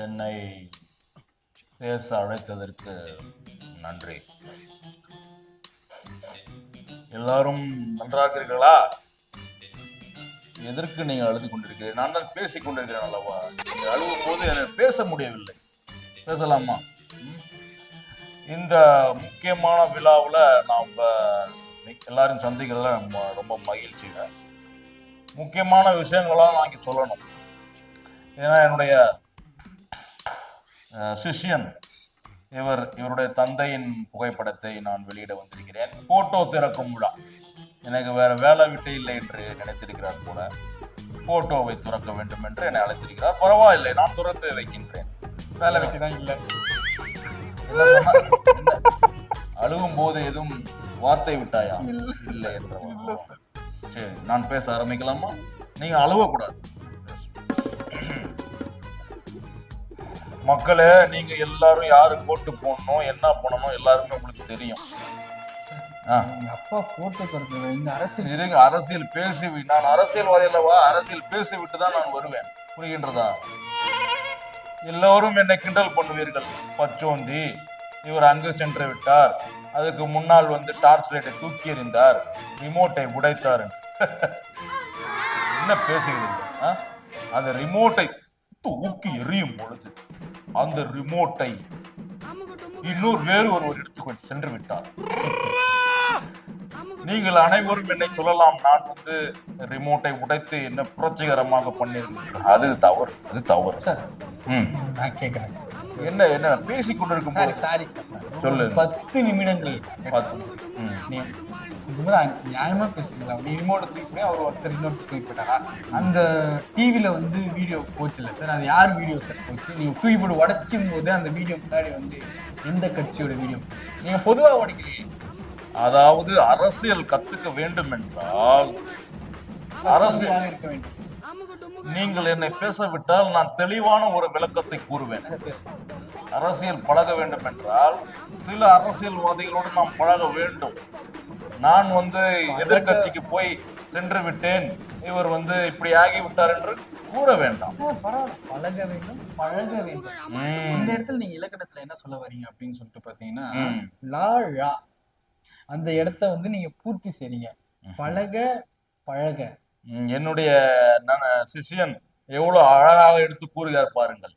என்னை பேச அழைத்ததற்கு நன்றி. எல்லாரும் நன்றாக இருக்கிறீர்களா? எதற்கு நீங்க அழுது கொண்டிருக்கிறீர்கள்? நான் தான் பேசிக் கொண்டிருக்கிறேன் அல்லவா? நீங்க அழுவும் போது எனக்கு பேச முடியவில்லை. பேசலாமா? இந்த முக்கியமான விழாவில் நாம் எல்லாரும் சந்திக்கிறதுல ரொம்ப மகிழ்ச்சிங்க. முக்கியமான விஷயங்களாக நான் இங்கே சொல்லணும். ஏன்னா என்னுடைய சிஷ்யன் இவருடைய தந்தையின் புகைப்படத்தை நான் வெளியிட வந்திருக்கிறேன். போட்டோ திறக்கும் விழா. எனக்கு வேற வேலை விட்டு இல்லை என்று நினைத்திருக்கிறார் போல. போட்டோவை துறக்க வேண்டும் என்று என்னை அழைத்திருக்கிறார். பரவாயில்லை, நான் துறந்து வைக்கின்றேன். வேலை வெட்டி தான் இல்லை. அழுகும் போது எதுவும் வார்த்தை விட்டாயா? இல்லை என்ற. சரி, நான் பேச ஆரம்பிக்கலாமா? நீங்க அழுவக்கூடாது. மக்களே, நீங்க எல்லாரும் யாரு போட்டு போடணும், என்ன பண்ணணும் எல்லாருமே உங்களுக்கு தெரியும். அப்பா போட்டோ தரது இந்த அரசியல் அரசியல் பேசி, நான் அரசியல்வாதி அல்லவா? அரசியல் பேசிவிட்டு தான் நான் வருவேன். புரிகின்றதா? எல்லோரும் என்னை கிண்டல் பண்ணுவீர்கள். பச்சோந்தி, இவர் அங்கு சென்று விட்டார், அதுக்கு முன்னால் டார்ச் லைட்டை தூக்கி எறிந்தார், ரிமோட்டை உடைத்தார். என்ன பேசுகிறீர்கள்? அந்த ரிமோட்டை தூக்கி எறியும் பொழுது அந்த ரிமோட்டை வேறு ஒருவர் எடுத்துக்கொண்டு சென்று விட்டார். நீங்கள் அனைவரும் என்னை சொல்லலாம், நான் ரிமோட்டை உடைத்து என்ன புரட்சிகரமாக பண்ணிருக்கேன். அது தவறு, அது தவறு. நான் கேட்கிறேன், என்ன என்ன பேசிக் கொண்டிருக்கும். சாரி சார், சொல்லு. 10 நிமிடங்கள் நியாயமா பேசுறீங்களா? நீ ரிமோட் தூக்கி அவர் ஒருத்தர் இன்னொரு தூக்கி போயிட்டாரா? அந்த டிவில வீடியோ போச்சு இல்ல சார், அது யார் வீடியோ சார் போச்சு? நீங்க தூக்கி போட்டு உடைக்கும் போது அந்த வீடியோ முன்னாடி எந்த கட்சியோட வீடியோ? நீங்க பொதுவா உடைக்கிறீங்க. அதாவது அரசியல் கத்துக்க வேண்டும் என்றால் அரசியல் இருக்க வேண்டும். நீங்கள் என்னை பேசவிட்டால் நான் தெளிவான ஒரு விளக்கத்தை கூறுவேன். அரசியல் பழக வேண்டும் என்றால் சில அரசியல்வாதிகளோடு நாம் பழக வேண்டும். நான் எதிர்கட்சிக்கு போய் சென்று விட்டேன், இவர் இப்படி ஆகிவிட்டார் என்று கூற வேண்டாம். பழக வேண்டும், பழக வேண்டும். இந்த இடத்துல நீங்க இலக்கணத்துல என்ன சொல்ல வரீங்க அப்படின்னு சொல்லிட்டு பாத்தீங்கன்னா, லா ழா அந்த இடத்த நீங்க பூர்த்தி செய்றீங்க. பழக பழக. என்னுடைய சிஷியன் எவ்வளவு அழகாக எடுத்து கூறுகிறார் பாருங்கள்.